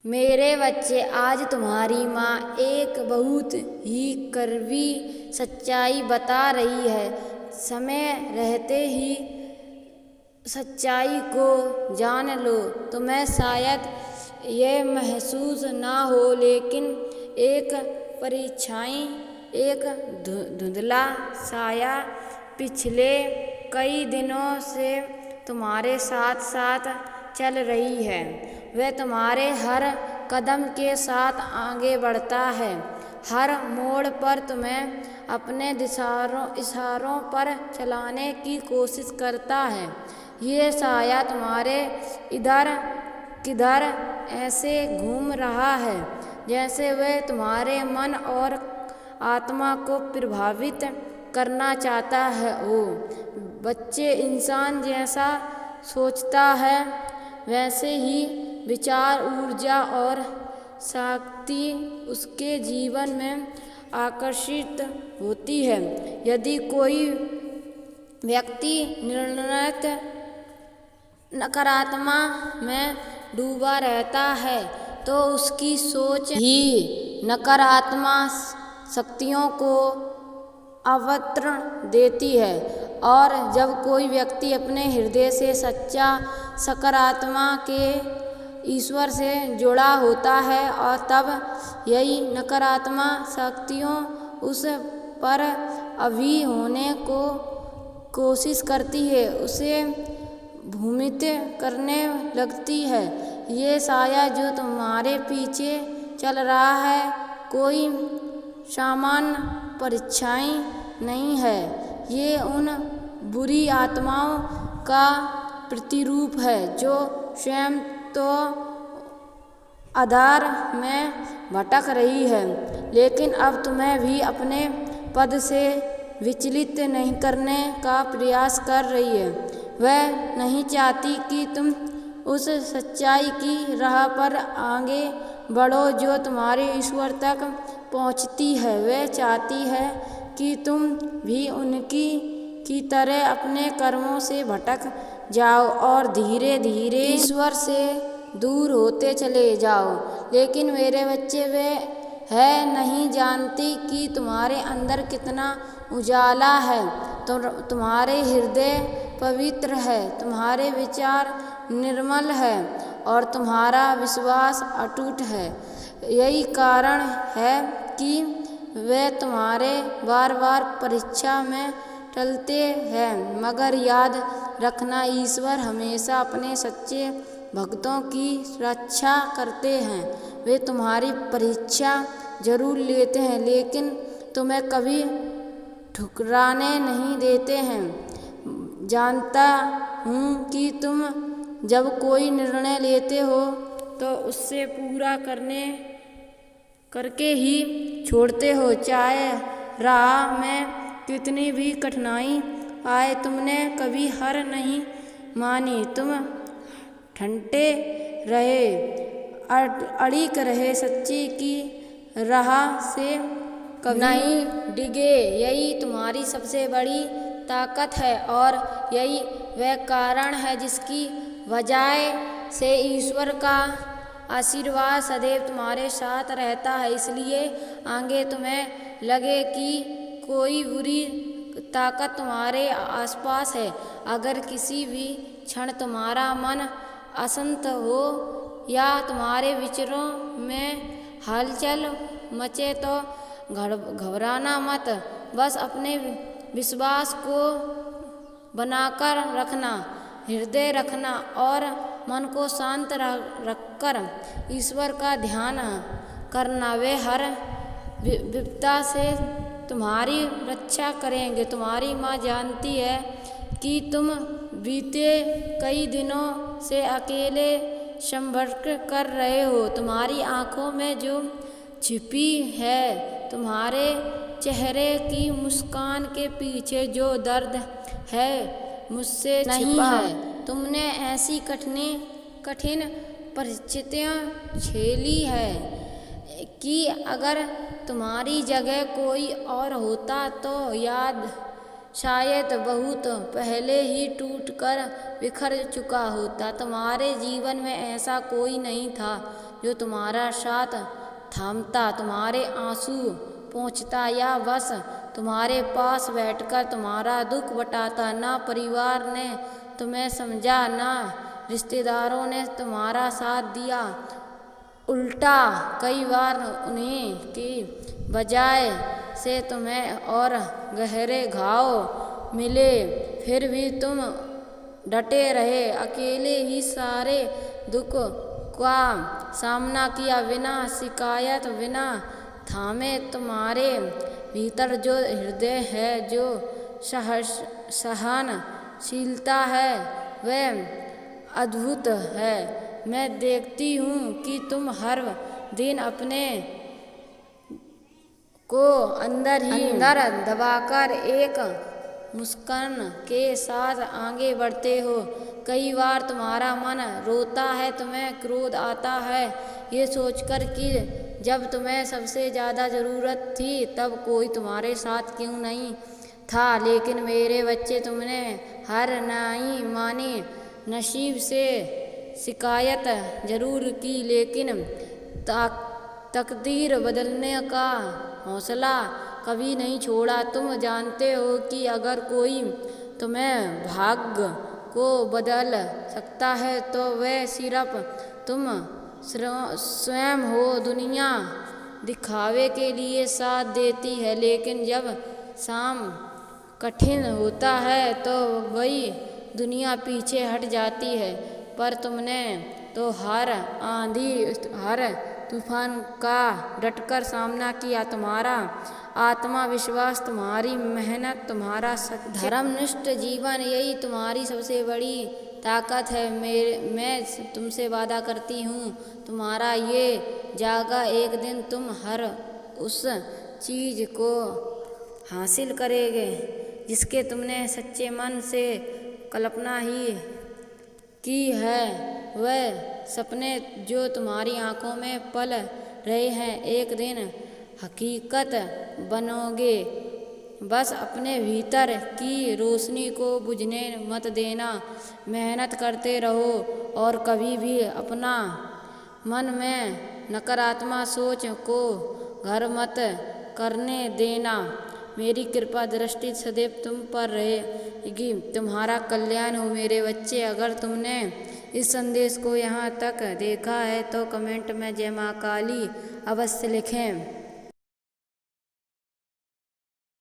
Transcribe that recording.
मेरे बच्चे, आज तुम्हारी माँ एक बहुत ही कड़वी सच्चाई बता रही है। समय रहते ही सच्चाई को जान लो। तुम्हें शायद ये महसूस ना हो, लेकिन एक परछाई, एक धुंधला साया पिछले कई दिनों से तुम्हारे साथ साथ चल रही है। वह तुम्हारे हर कदम के साथ आगे बढ़ता है, हर मोड़ पर तुम्हें अपने इशारों पर चलाने की कोशिश करता है। ये साया तुम्हारे इधर किधर ऐसे घूम रहा है जैसे वह तुम्हारे मन और आत्मा को प्रभावित करना चाहता है। वो बच्चे, इंसान जैसा सोचता है वैसे ही विचार, ऊर्जा और शक्ति उसके जीवन में आकर्षित होती है। यदि कोई व्यक्ति निर्णय नकारात्मक में डूबा रहता है तो उसकी सोच ही नकारात्मक शक्तियों को अवतरण देती है। और जब कोई व्यक्ति अपने हृदय से सच्चा सकारात्मक के ईश्वर से जुड़ा होता है, और तब यही नकारात्मक शक्तियाँ उस पर हावी होने को कोशिश करती है, उसे भ्रमित करने लगती है। ये साया जो तुम्हारे पीछे चल रहा है कोई सामान्य परछाई नहीं है। ये उन बुरी आत्माओं का प्रतिरूप है जो स्वयं तो आधार में भटक रही है, लेकिन अब तुम्हें भी अपने पद से विचलित नहीं करने का प्रयास कर रही है। वह नहीं चाहती कि तुम उस सच्चाई की राह पर आगे बढ़ो जो तुम्हारे ईश्वर तक पहुंचती है। वह चाहती है कि तुम भी उनकी की तरह अपने कर्मों से भटक जाओ और धीरे धीरे ईश्वर से दूर होते चले जाओ। लेकिन मेरे बच्चे, वे है नहीं जानती कि तुम्हारे अंदर कितना उजाला है। तुम्हारे हृदय पवित्र है, तुम्हारे विचार निर्मल है और तुम्हारा विश्वास अटूट है। यही कारण है कि वे तुम्हारे बार बार परीक्षा में टलते हैं। मगर याद रखना, ईश्वर हमेशा अपने सच्चे भक्तों की रक्षा करते हैं। वे तुम्हारी परीक्षा जरूर लेते हैं, लेकिन तुम्हें कभी ठुकराने नहीं देते हैं। जानता हूँ कि तुम जब कोई निर्णय लेते हो तो उससे पूरा करके ही छोड़ते हो, चाहे राह में कितनी भी कठिनाई आए। तुमने कभी हार नहीं मानी, तुम डटे रहे, अड़िग रहे, सच्ची की राह से कभी नहीं डिगे। यही तुम्हारी सबसे बड़ी ताकत है और यही वह कारण है जिसकी वजह से ईश्वर का आशीर्वाद सदैव तुम्हारे साथ रहता है। इसलिए आगे तुम्हें लगे कि कोई बुरी ताकत तुम्हारे आसपास है, अगर किसी भी क्षण तुम्हारा मन अशांत हो या तुम्हारे विचारों में हलचल मचे तो घबराना मत। बस अपने विश्वास को बनाकर रखना, हृदय रखना और मन को शांत रखकर ईश्वर का ध्यान करना। वे हर विपदा से तुम्हारी रक्षा करेंगे। तुम्हारी माँ जानती है कि तुम बीते कई दिनों से अकेले संघर्ष कर रहे हो। तुम्हारी आंखों में जो छिपी है, तुम्हारे चेहरे की मुस्कान के पीछे जो दर्द है, मुझसे नहीं है। तुमने ऐसी कठिन परिस्थितियाँ झेली है कि अगर तुम्हारी जगह कोई और होता तो शायद बहुत पहले ही टूट कर बिखर चुका होता। तुम्हारे जीवन में ऐसा कोई नहीं था जो तुम्हारा साथ थामता, तुम्हारे आंसू पहुँचता या बस तुम्हारे पास बैठकर तुम्हारा दुख बटाता। ना परिवार ने तुम्हें समझा, ना रिश्तेदारों ने तुम्हारा साथ दिया, उल्टा कई बार उन्हीं की बजाय से तुम्हें और गहरे घाव मिले, फिर भी तुम डटे रहे, अकेले ही सारे दुख का सामना किया, बिना शिकायत, बिना थामे। तुम्हारे भीतर जो हृदय है, जो सहनशीलता है, वह अद्भुत है। मैं देखती हूँ कि तुम हर दिन अपने को अंदर दबाकर एक मुस्कान के साथ आगे बढ़ते हो। कई बार तुम्हारा मन रोता है, तुम्हें क्रोध आता है, ये सोचकर कि जब तुम्हें सबसे ज़्यादा ज़रूरत थी तब कोई तुम्हारे साथ क्यों नहीं था। लेकिन मेरे बच्चे, तुमने हार नहीं मानी, नसीब से शिकायत जरूर की, लेकिन तकदीर बदलने का हौसला कभी नहीं छोड़ा। तुम जानते हो कि अगर कोई तुम्हें भाग्य को बदल सकता है तो वह सिर्फ तुम स्वयं हो। दुनिया दिखावे के लिए साथ देती है, लेकिन जब शाम कठिन होता है तो वही दुनिया पीछे हट जाती है। पर तुमने तो हर आंधी, हर तूफान का डटकर सामना किया। तुम्हारा आत्मविश्वास, तुम्हारी मेहनत, तुम्हारा धर्मनिष्ठ जीवन, यही तुम्हारी सबसे बड़ी ताकत है। मैं तुमसे वादा करती हूँ, तुम्हारा ये जागा एक दिन तुम हर उस चीज़ को हासिल करेंगे जिसके तुमने सच्चे मन से कल्पना ही की है। वह सपने जो तुम्हारी आंखों में पल रहे हैं, एक दिन हकीकत बनोगे। बस अपने भीतर की रोशनी को बुझने मत देना, मेहनत करते रहो और कभी भी अपना मन में नकारात्मक सोच को घर मत करने देना। मेरी कृपा दृष्टि सदैव तुम पर रहेगी। तुम्हारा कल्याण हो मेरे बच्चे। अगर तुमने इस संदेश को यहाँ तक देखा है तो कमेंट में जय माँ काली अवश्य लिखें।